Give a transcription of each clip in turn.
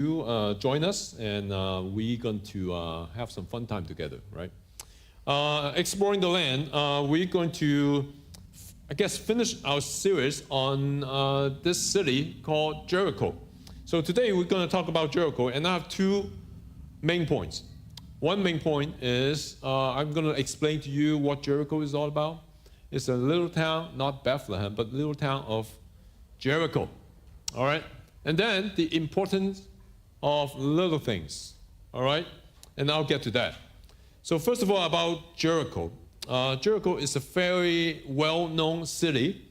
You join us, and we're going to have some fun time together, right? Exploring the land, we're going to, I guess, finish our series on this city called Jericho. So today we're going to talk about Jericho, and I have two main points. One main point is I'm going to explain to you what Jericho is all about. It's a little town, not Bethlehem, but little town of Jericho, all right? And then the importance of little things, all right? And I'll get to that. So first of all, about Jericho. Jericho is a very well-known city,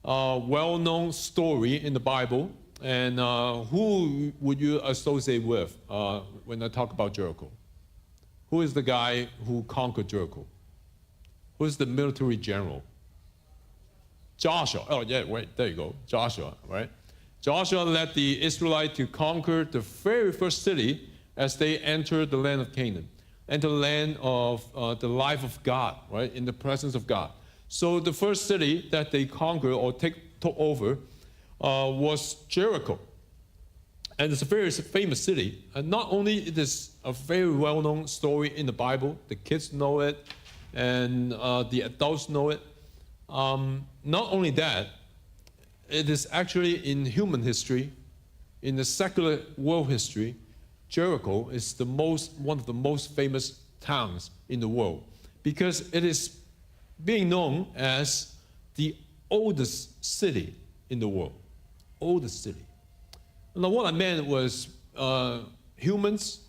well-known story in the Bible. And who would you associate with when I talk about Jericho? Who is the guy who conquered Jericho? Who is the military general? Joshua. Oh, yeah, wait, there you go. Joshua, right? Joshua led the Israelites to conquer the very first city as they entered the land of Canaan, and the land of the life of God, right, in the presence of God. So the first city that they conquered or took over was Jericho. And it's a very famous city. And not only it is a very well-known story in the Bible, the kids know it, and the adults know it. Not only that, it is actually in human history, in the secular world history, Jericho is one of the most famous towns in the world because it is being known as the oldest city in the world. Oldest city. Now what I meant was humans,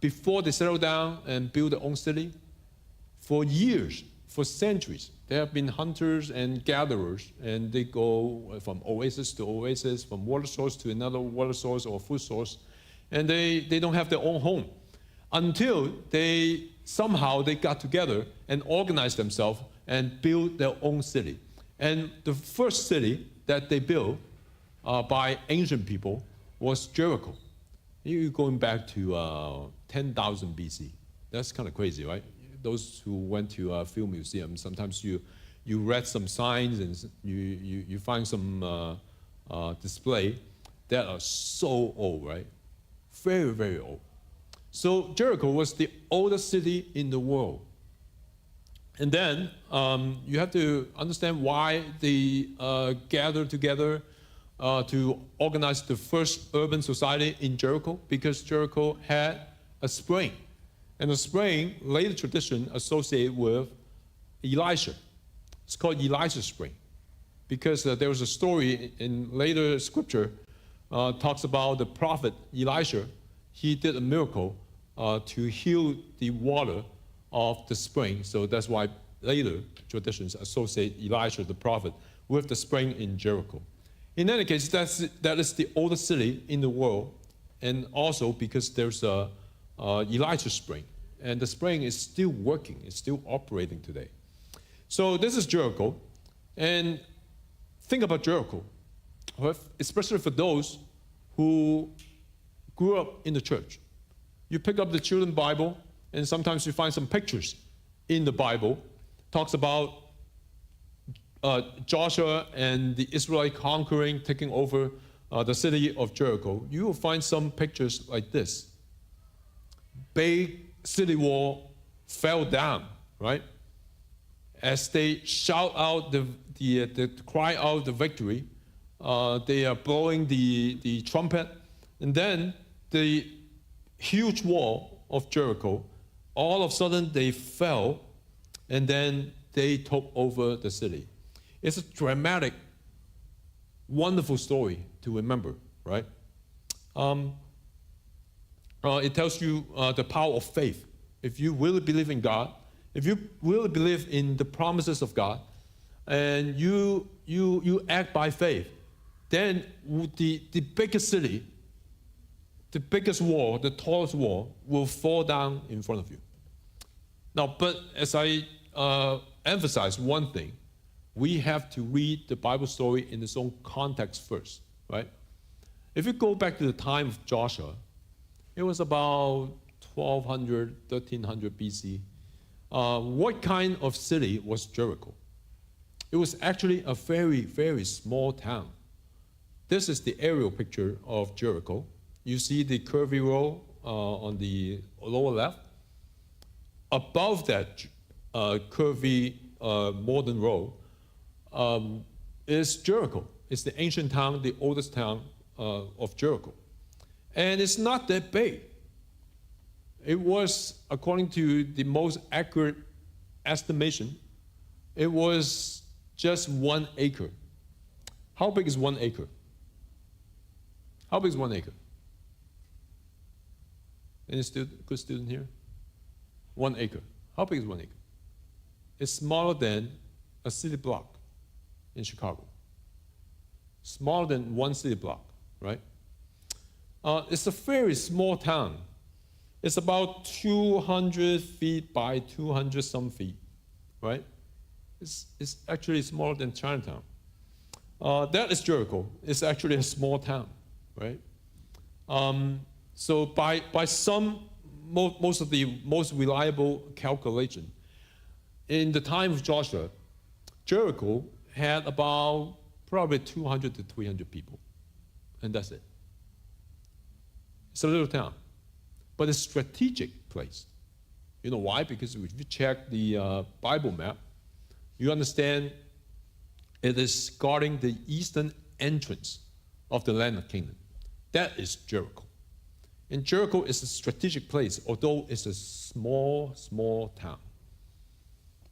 before they settled down and built their own city, for years, for centuries, they have been hunters and gatherers, and they go from oasis to oasis, from water source to another water source or food source, and they don't have their own home until they somehow got together and organized themselves and built their own city. And the first city that they built by ancient people was Jericho. You're going back to 10,000 BC. That's kind of crazy, right? Those who went to a film museum, sometimes you read some signs and you find some display that are so old, right? Very, very old. So Jericho was the oldest city in the world. And then you have to understand why they gathered together to organize the first urban society in Jericho, because Jericho had a spring. And the spring, later tradition, associated with Elisha. It's called Elisha Spring, because there was a story in later scripture talks about the prophet Elisha. He did a miracle to heal the water of the spring. So that's why later traditions associate Elisha, the prophet, with the spring in Jericho. In any case, that is the oldest city in the world, and also because there's a Elisha spring, and the spring is still working, it's still operating today. So this is Jericho, and think about Jericho, especially for those who grew up in the church. You pick up the children's Bible, and sometimes you find some pictures in the Bible, talks about Joshua and the Israelite conquering, taking over the city of Jericho. You will find some pictures like this. Big city wall fell down, right? As they shout out the cry out the victory, they are blowing the trumpet, and then the huge wall of Jericho, all of a sudden they fell, and then they took over the city. It's a dramatic, wonderful story to remember, right? It tells you the power of faith. If you really believe in God, if you really believe in the promises of God, and you act by faith, then the biggest city, the biggest wall, the tallest wall will fall down in front of you. Now, but as I emphasize one thing, we have to read the Bible story in its own context first, right? If you go back to the time of Joshua, it was about 1200, 1300 BC. What kind of city was Jericho? It was actually a very, very small town. This is the aerial picture of Jericho. you see the curvy road on the lower left. Above that curvy modern road is Jericho. It's the ancient town, the oldest town of Jericho. And it's not that big. It was, according to the most accurate estimation, it was just 1 acre. How big is 1 acre? How big is 1 acre? Any good student here? 1 acre. How big is 1 acre? It's smaller than a city block in Chicago. Smaller than 1 city block, right? It's a very small town. It's about 200 feet by 200 some feet, right? It's actually smaller than Chinatown. That is Jericho. It's actually a small town, right? So by some, most of the most reliable calculation, in the time of Joshua, Jericho had about probably 200 to 300 people, and that's it. It's a little town, but it's a strategic place. You know why? Because if you check the Bible map, you understand it is guarding the eastern entrance of the land of Canaan. That is Jericho. And Jericho is a strategic place, although it's a small, small town.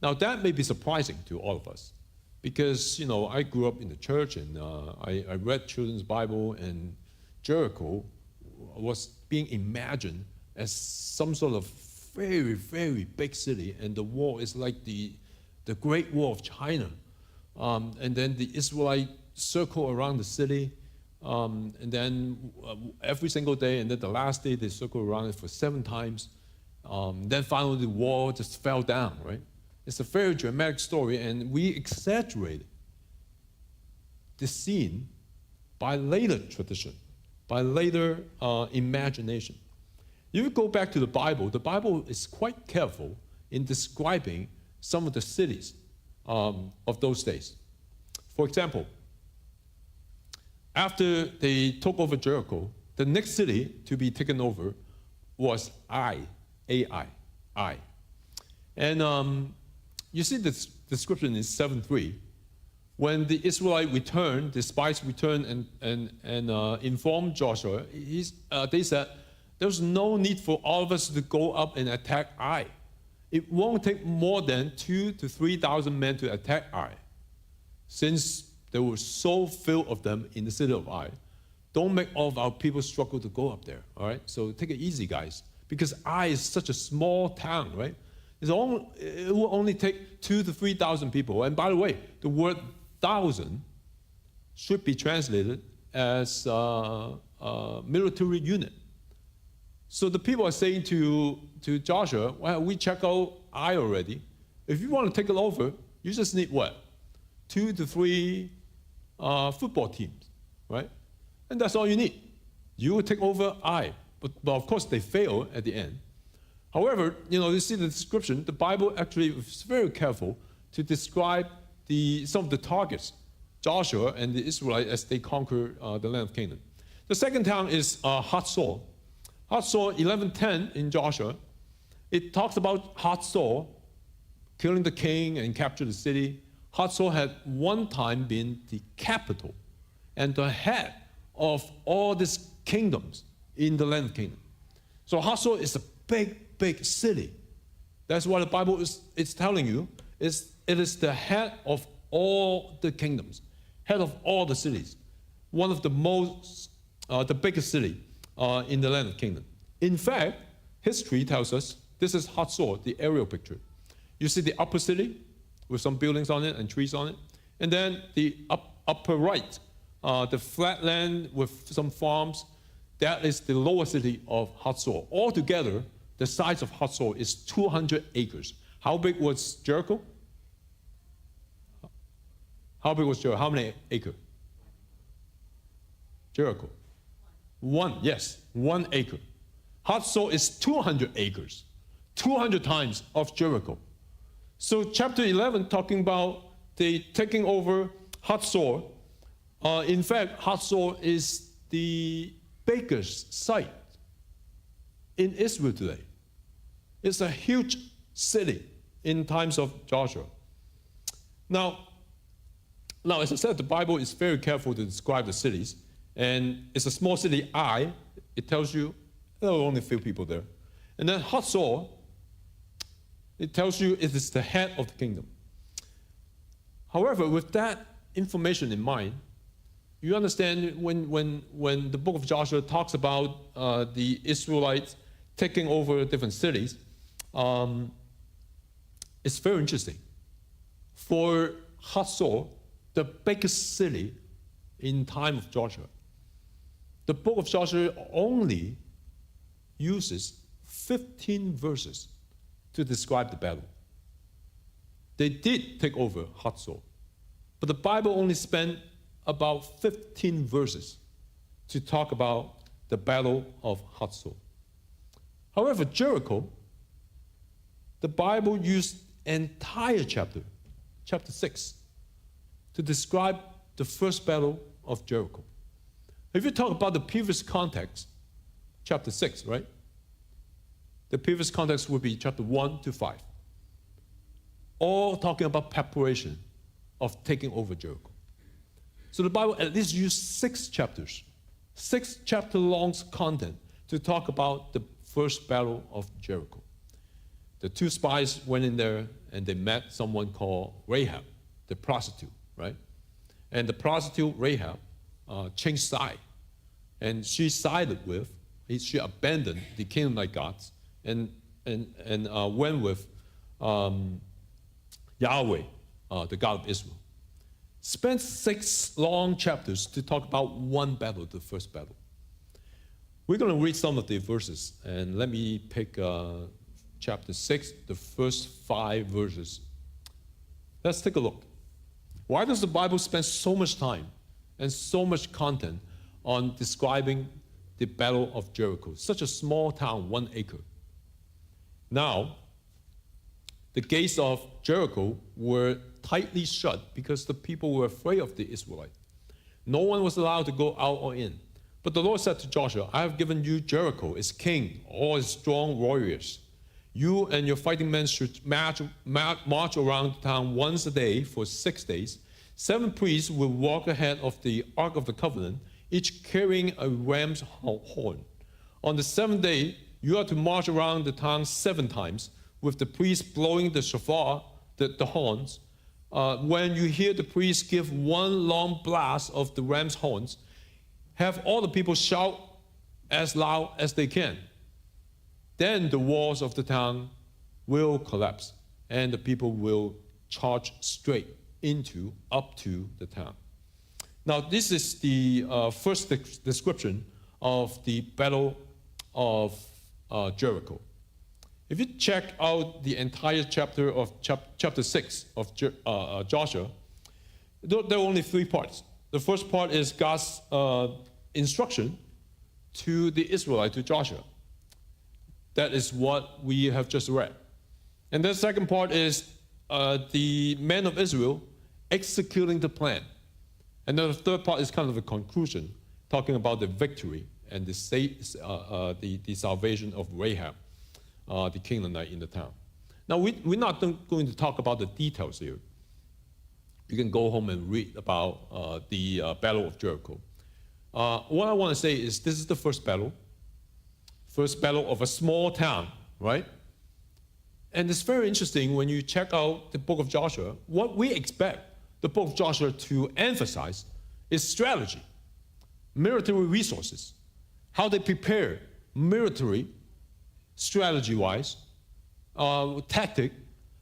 Now that may be surprising to all of us, because I grew up in the church and I read children's Bible, and Jericho was being imagined as some sort of very, very big city, and the wall is like the Great Wall of China. And then the Israelite circle around the city, and then every single day, and then the last day they circle around it for 7 times. Then finally the wall just fell down, right? It's a very dramatic story, and we exaggerate the scene by later tradition, by later imagination. If you go back to the Bible is quite careful in describing some of the cities of those days. For example, after they took over Jericho, the next city to be taken over was Ai. And you see the description in 7:3. When the Israelite returned, the spies returned and informed Joshua, they said, there's no need for all of us to go up and attack Ai. It won't take more than 2,000 to 3,000 men to attack Ai. Since there were so few of them in the city of Ai, don't make all of our people struggle to go up there, all right? So take it easy, guys, because Ai is such a small town, right? It will only take 2,000 to 3,000 people. And by the way, the word 1,000 should be translated as military unit. So the people are saying to Joshua, well, we checked out Ai already. If you want to take it over, you just need what? 2 to 3 football teams, right? And that's all you need. You will take over Ai. But of course, they fail at the end. However, you see the description. The Bible actually is very careful to describe some of the targets, Joshua and the Israelites, as they conquer the land of Canaan. The second town is Hatzor. Hatzor 11:10 in Joshua. It talks about Hatzor killing the king and capture the city. Hatzor had one time been the capital and the head of all these kingdoms in the land of Canaan. So Hatzor is a big, big city. That's what the Bible is telling you. It is the head of all the kingdoms, head of all the cities, one of the biggest city in the land of Canaan. In fact, history tells us this is Hatzor, the aerial picture. You see the upper city with some buildings on it and trees on it, and then the upper right, the flat land with some farms. That is the lower city of Hatzor. Altogether, the size of Hatzor is 200 acres. How big was Jericho? How big was Jericho? How many acres? Jericho. 1 acre. Hatzor is 200 acres, 200 times of Jericho. So chapter 11 talking about the taking over Hatzor. In fact, Hatzor is the biggest site in Israel today. It's a huge city in times of Joshua. Now, as I said, the Bible is very careful to describe the cities. And it's a small city, Ai. It tells you there are only a few people there. And then Hazor, it tells you it is the head of the kingdom. However, with that information in mind, you understand when the book of Joshua talks about the Israelites taking over different cities, it's very interesting. For Hazor, the biggest city in time of Joshua, the book of Joshua only uses 15 verses to describe the battle. They did take over Hazor, but the Bible only spent about 15 verses to talk about the battle of Hazor. However, Jericho, the Bible used entire chapter 6, to describe the first battle of Jericho. If you talk about the previous context, chapter 6, right? The previous context would be chapter 1 to 5. All talking about preparation of taking over Jericho. So the Bible at least used 6 chapters, 6 chapter long content to talk about the first battle of Jericho. The 2 spies went in there and they met someone called Rahab, the prostitute, right? And the prostitute Rahab changed side, and she abandoned the Canaanite gods and went with Yahweh, the God of Israel. Spent 6 long chapters to talk about one battle, the first battle. We're going to read some of the verses, and let me pick chapter 6, the first 5 verses. Let's take a look. Why does the Bible spend so much time and so much content on describing the Battle of Jericho? Such a small town, 1 acre. Now, the gates of Jericho were tightly shut because the people were afraid of the Israelites. No one was allowed to go out or in. But the Lord said to Joshua, I have given you Jericho, its king, all its strong warriors. You and your fighting men should march around the town once a day for 6 days. 7 priests will walk ahead of the Ark of the Covenant, each carrying a ram's horn. On the 7th day, you are to march around the town 7 times, with the priests blowing the shofar, the horns. When you hear the priests give one long blast of the ram's horns, have all the people shout as loud as they can. Then the walls of the town will collapse, and the people will charge straight up to the town. Now, this is the first description of the Battle of Jericho. If you check out the entire chapter of chapter 6 of Joshua, there are only 3 parts. The first part is God's instruction to the Israelites, to Joshua. That is what we have just read. And the second part is the men of Israel executing the plan. And then the third part is kind of a conclusion, talking about the victory and the salvation of Rahab, the Canaanite in the town. Now, we're not going to talk about the details here. You can go home and read about the Battle of Jericho. What I want to say is this is the first battle of a small town, right? And it's very interesting when you check out the book of Joshua. What we expect the book of Joshua to emphasize is strategy, military resources, how they prepare military, strategy-wise, tactic,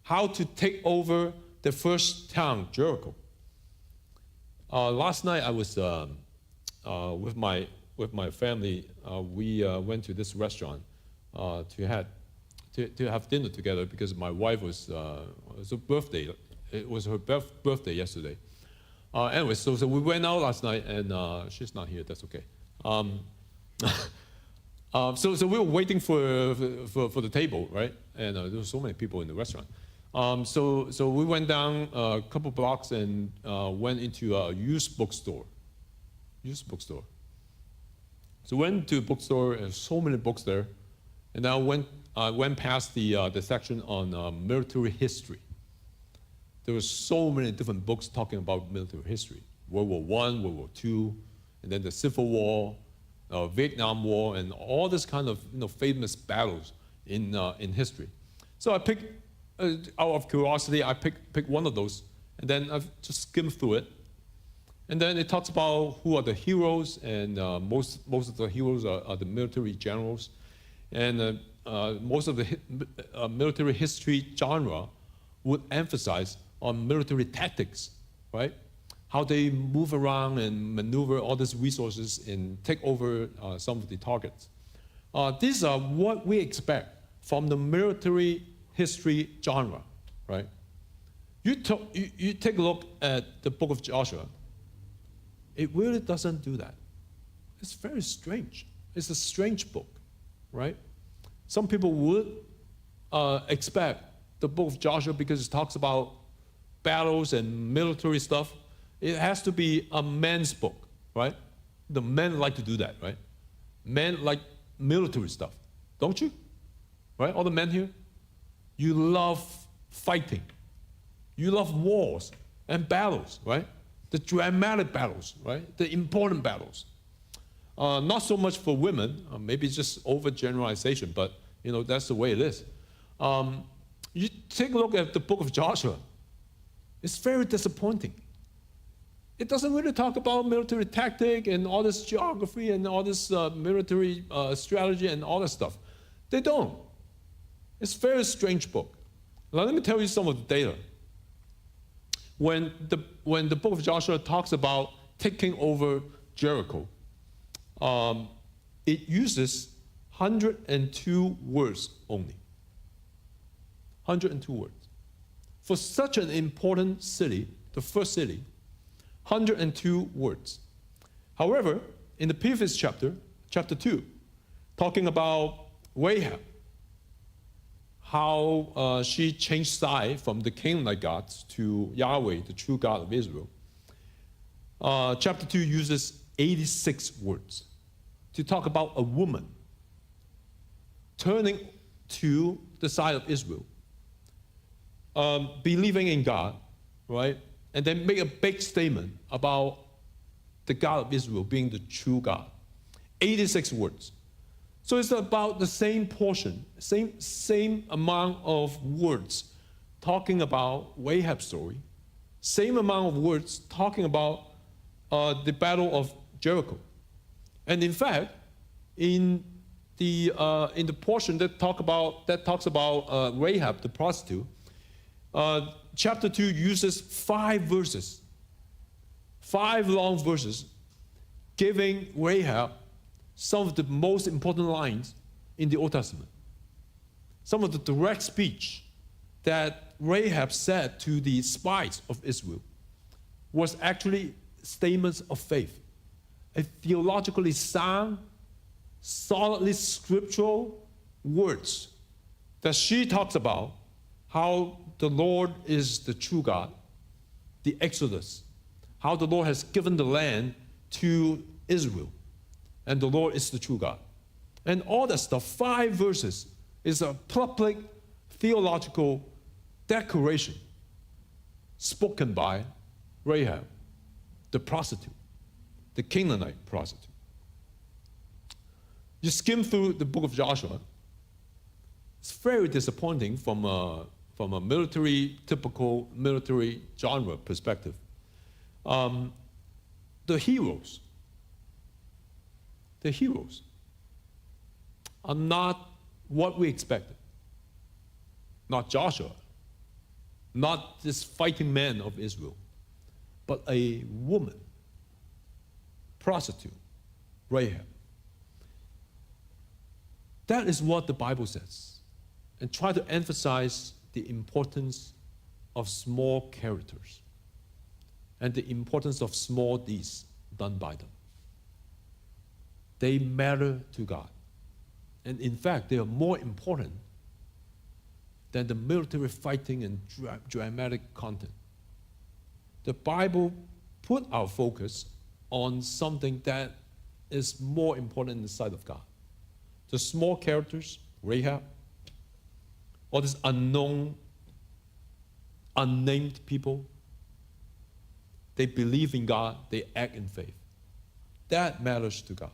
how to take over the first town, Jericho. Last night I was with my family. We went to this restaurant to have dinner together because my wife was her birthday. It was her birthday yesterday. Anyway, so we went out last night, and she's not here. That's okay. So we were waiting for the table, right? And there were so many people in the restaurant. So we went down a couple blocks and went into a used bookstore. So went to a bookstore, and so many books there, and I went past the section on military history. There were so many different books talking about military history: World War I, World War II, and then the Civil War, Vietnam War, and all this kind of famous battles in history. So I picked, out of curiosity, I picked one of those, and then I've just skimmed through it. And then it talks about who are the heroes, and most of the heroes are the military generals. And most of the military history genre would emphasize on military tactics, right? How they move around and maneuver all these resources and take over some of the targets. These are what we expect from the military history genre, right? You take a look at the book of Joshua. It really doesn't do that. It's very strange. It's a strange book, right? Some people would expect the book of Joshua, because it talks about battles and military stuff, it has to be a man's book, right? The men like to do that, right? Men like military stuff, don't you? Right? All the men here? You love fighting. You love wars and battles, right? The dramatic battles, right? The important battles. Not so much for women, maybe it's just overgeneralization, but that's the way it is. You take a look at the book of Joshua. It's very disappointing. It doesn't really talk about military tactic and all this geography and all this military strategy and all that stuff. They don't. It's a very strange book. Now let me tell you some of the data. When the book of Joshua talks about taking over Jericho, it uses 102 words only. 102 words. For such an important city, the first city, 102 words. However, in the previous chapter, chapter 2, talking about Rahab, how she changed side from the Canaanite gods to Yahweh, the true God of Israel. Chapter 2 uses 86 words to talk about a woman turning to the side of Israel, believing in God, right? And then make a big statement about the God of Israel being the true God. 86 words. So it's about the same portion, same amount of words talking about Rahab's story, same amount of words talking about the Battle of Jericho. And in fact, in the portion that talks about Rahab the prostitute, chapter 2 uses 5 verses, 5 long verses, giving Rahab some of the most important lines in the Old Testament. Some of the direct speech that Rahab said to the spies of Israel was actually statements of faith, a theologically sound, solidly scriptural words that she talks about how the Lord is the true God, the Exodus, how the Lord has given the land to Israel, and the Lord is the true God. And all that stuff, 5 verses, is a public theological declaration spoken by Rahab, the prostitute, the Canaanite prostitute. You skim through the book of Joshua, it's very disappointing from a typical military genre perspective. The heroes are not what we expected. Not Joshua, not this fighting man of Israel, but a woman, prostitute, Rahab. That is what the Bible says, and try to emphasize the importance of small characters and the importance of small deeds done by them. They matter to God. And in fact, they are more important than the military fighting and dramatic content. The Bible put our focus on something that is more important in the sight of God? The small characters, Rahab, or these unknown, unnamed people? They believe in God, they act in faith. That matters to God.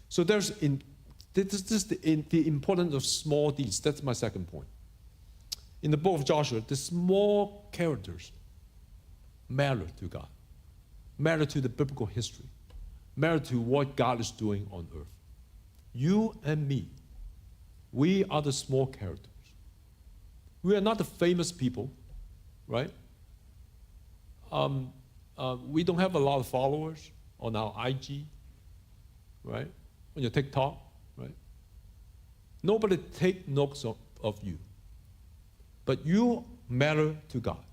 So this is the importance of small deeds. That's my second point. In the book of Joshua, the small characters matter to God, matter to the biblical history, matter to what God is doing on earth. You and me, we are the small characters. We are not the famous people, right? We don't have a lot of followers on our IG, right? On your TikTok, right? Nobody take notes of you. But you matter to God.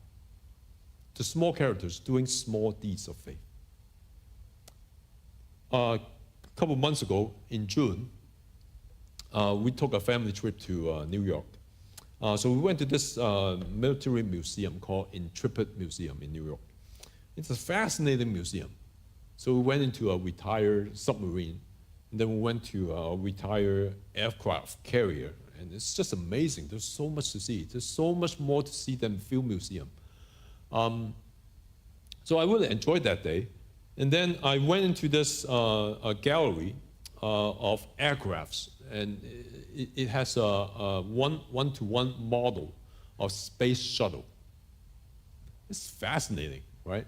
The small characters doing small deeds of faith. A couple months ago, in June, we took a family trip to New York. So we went to this military museum called Intrepid Museum in New York. It's a fascinating museum. So we went into a retired submarine, and then we went to a retired aircraft carrier, and it's just amazing. There's so much to see. There's so much more to see than Field Museum. So I really enjoyed that day. And then I went into this a gallery of aircrafts, and it has a one-to-one model of space shuttle. It's fascinating, right?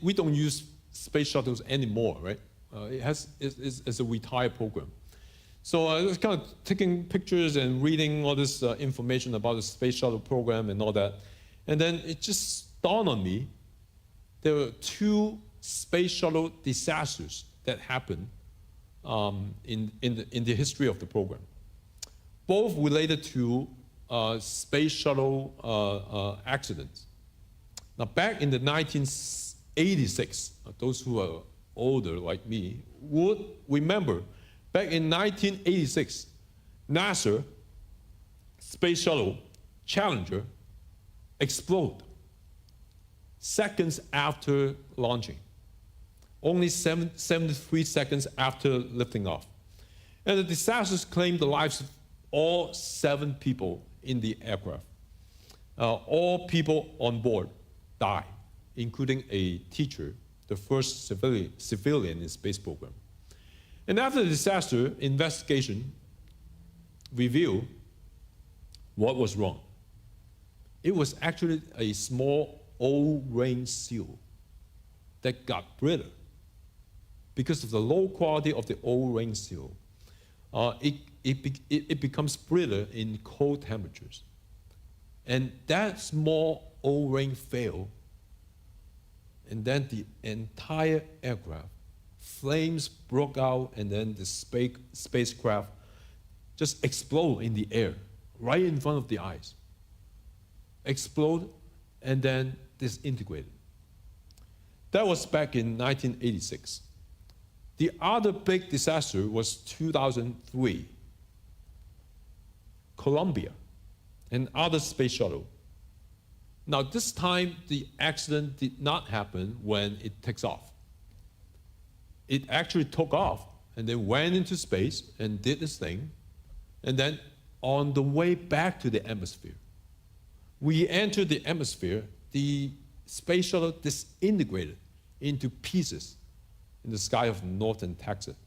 We don't use space shuttles anymore, right? It's a retired program. So I was kind of taking pictures and reading all this information about the space shuttle program and all that. And then it just dawned on me, there were 2 space shuttle disasters that happened in the history of the program. Both related to space shuttle accidents. Now, back in the 1986, those who are older like me would remember, back in 1986, NASA space shuttle Challenger exploded seconds after launching, only 73 seconds after lifting off. And the disasters claimed the lives of all 7 people in the aircraft. All people on board died, including a teacher, the first civilian in the space program. And after the disaster, investigation revealed what was wrong. It was actually a small O-ring seal that got brittle. Because of the low quality of the O-ring seal, it becomes brittle in cold temperatures. And that small O-ring failed, and then the entire aircraft, flames broke out, and then the spacecraft just exploded in the air, right in front of the eyes. Explode, and then disintegrated. That was back in 1986. The other big disaster was 2003. Columbia, and other space shuttle. Now, this time, the accident did not happen when it takes off. It actually took off and then went into space and did its thing. And then on the way back to the atmosphere, we entered the atmosphere, the space shuttle disintegrated into pieces in the sky of northern Texas.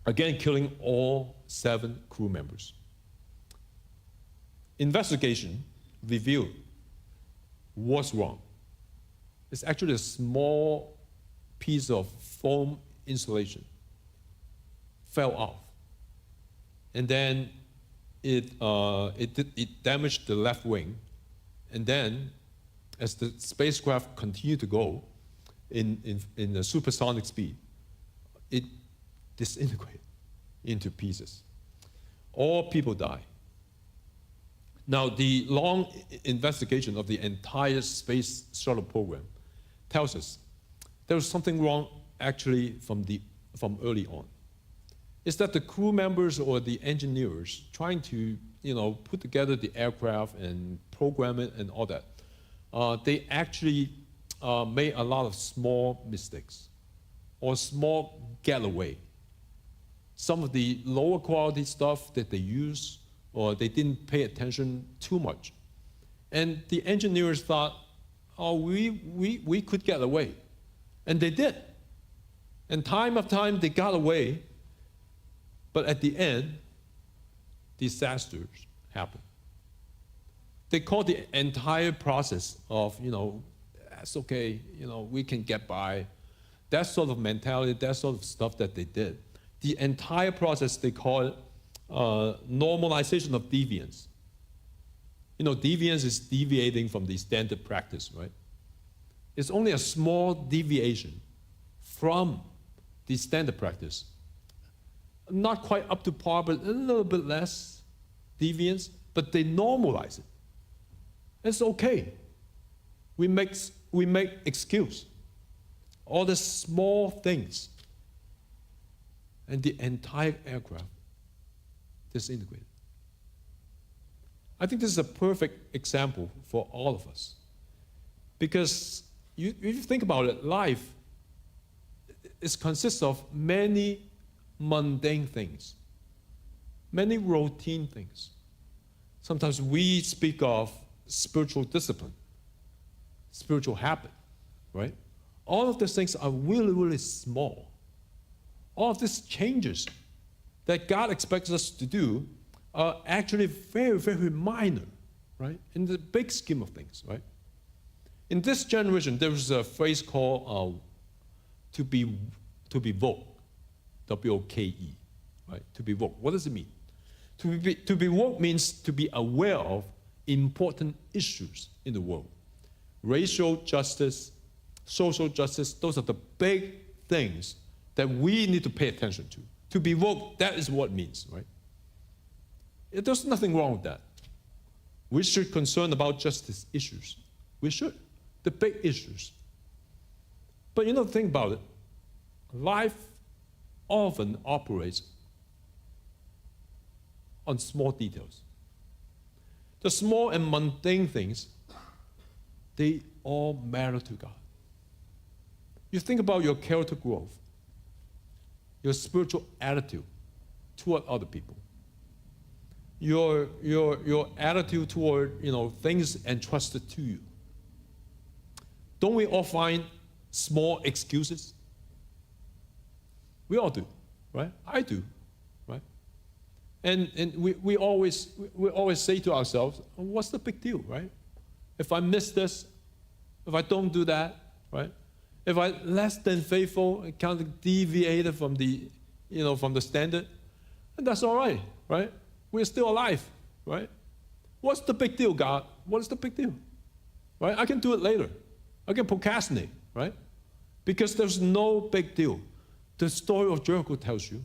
Again, killing all 7 crew members. Investigation revealed what's wrong. It's actually a small piece of foam insulation fell off, and then it damaged the left wing, and then as the spacecraft continued to go in a supersonic speed, it disintegrated into pieces. All people died. Now, the long investigation of the entire space shuttle program tells us there was something wrong actually from early on. It's that the crew members or the engineers trying to put together the aircraft and program it and all that, they actually made a lot of small mistakes. or small getaway. Some of the lower quality stuff that they use, or they didn't pay attention too much. And the engineers thought, oh, we could get away. And they did. And time after time, they got away. But at the end, disasters happen. They call the entire process of, that's okay, we can get by. That sort of mentality, that sort of stuff that they did. The entire process, they call it normalization of deviance. Deviance is deviating from the standard practice, right? It's only a small deviation from the standard practice. Not quite up to par, but a little bit less deviance, but they normalize it. It's okay. We make excuse. All the small things, and the entire aircraft disintegrated. I think this is a perfect example for all of us. Because if you think about it, life consists of many mundane things, many routine things. Sometimes we speak of spiritual discipline, spiritual habit, right? All of these things are really, really small. All of these changes that God expects us to do are actually very, very minor, right? In the big scheme of things, right? In this generation, there is a phrase called to be woke, W-O-K-E, right? To be woke. What does it mean? To be woke means to be aware of important issues in the world. Racial justice, social justice, those are the big things that we need to pay attention to. To be woke, that is what it means, right? There's nothing wrong with that. We should concern about justice issues. We should. The big issues. But think about it. Life often operates on small details. The small and mundane things, they all matter to God. You think about your character growth, your spiritual attitude toward other people, your attitude toward things entrusted to you. Don't we all find small excuses? We all do, right? I do, right? And we always say to ourselves, what's the big deal, right? If I miss this, if I don't do that, right? If I less than faithful and kind of deviated from the standard, and that's all right, right? We're still alive, right? What's the big deal, God? What is the big deal? Right? I can do it later. I can procrastinate, right? Because there's no big deal. The story of Jericho tells you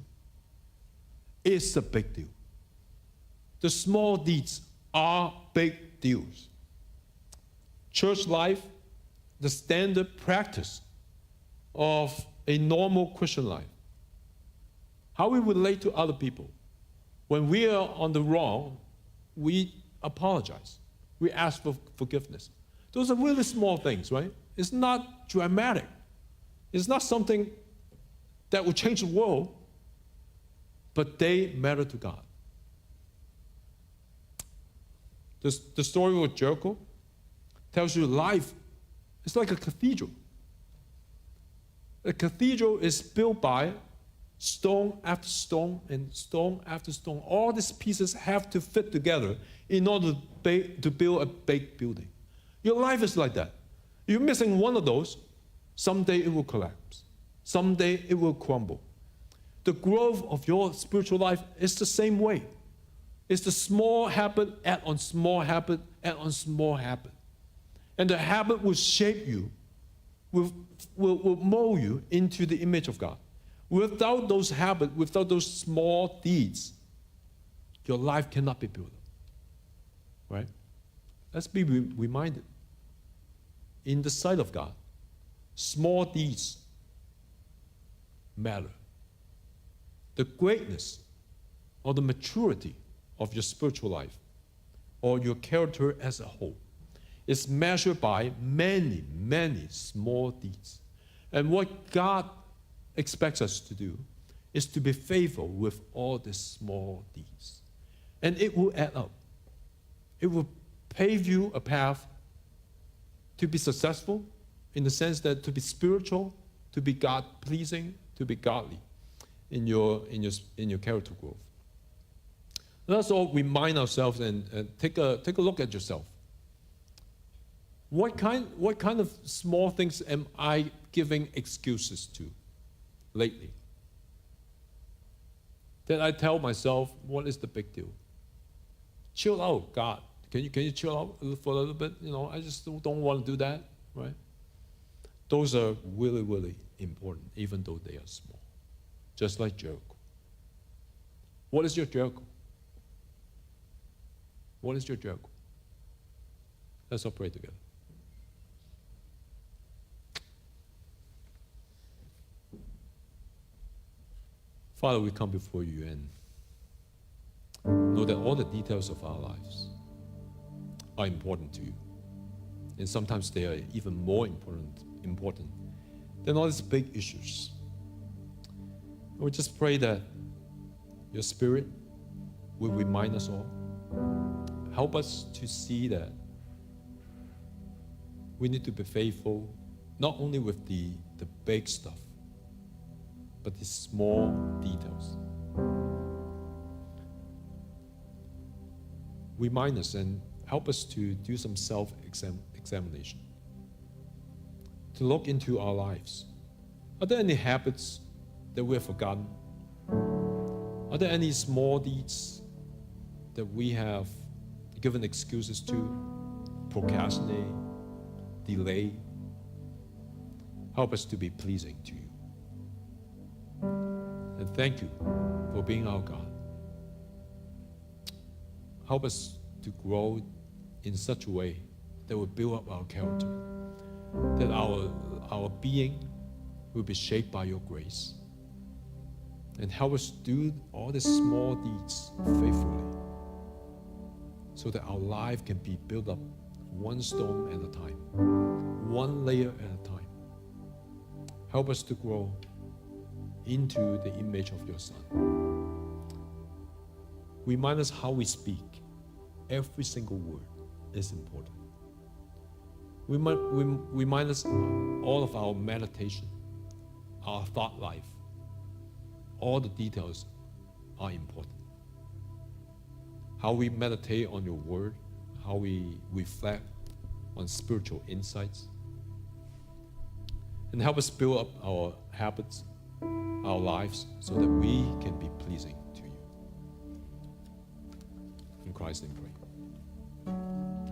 it's a big deal. The small deeds are big deals. Church life, the standard practice of a normal Christian life. How we relate to other people. When we are on the wrong, we apologize. We ask for forgiveness. Those are really small things, right? It's not dramatic. It's not something that will change the world, but they matter to God. The story with Jericho tells you life is like a cathedral. A cathedral is built by stone after stone and stone after stone. All these pieces have to fit together in order to build a big building. Your life is like that. You're missing one of those, someday it will collapse. Someday it will crumble. The growth of your spiritual life is the same way. It's the small habit, add on small habit, add on small habit. And the habit will shape you, will mold you into the image of God. Without those habits, without those small deeds, your life cannot be built up. Right? Let's be reminded. In the sight of God, small deeds matter. The greatness or the maturity of your spiritual life or your character as a whole is measured by many, many small deeds. And what God expects us to do is to be faithful with all the small deeds. And it will add up. It will pave you a path to be successful, in the sense that to be spiritual, to be God-pleasing, to be godly in your character growth. Let's all remind ourselves and take a look at yourself. What kind of small things am I giving excuses to lately? That I tell myself, what is the big deal? Chill out, God. Can you chill out for a little bit? I just don't want to do that, right? Those are really, really important, even though they are small. Just like Jericho. What is your Jericho? What is your Jericho? Let's all pray together. Father, we come before you and know that all the details of our lives are important to you. And sometimes they are even more important than all these big issues. We just pray that your Spirit will remind us all. Help us to see that we need to be faithful, not only with the big stuff, but the small details. Remind us and help us to do some self-examination, to look into our lives. Are there any habits that we have forgotten? Are there any small deeds that we have given excuses to, procrastinate, delay? Help us to be pleasing to you. And thank you for being our God. Help us to grow in such a way that will build up our character, that our being will be shaped by your grace. And help us do all the small deeds faithfully, so that our life can be built up one stone at a time, one layer at a time. Help us to grow into the image of your Son. Remind us how we speak. Every single word is important. Remind us all of our meditation, our thought life. All the details are important. How we meditate on your word, how we reflect on spiritual insights, and help us build up our habits, our lives, so that we can be pleasing to you. In Christ's name, pray.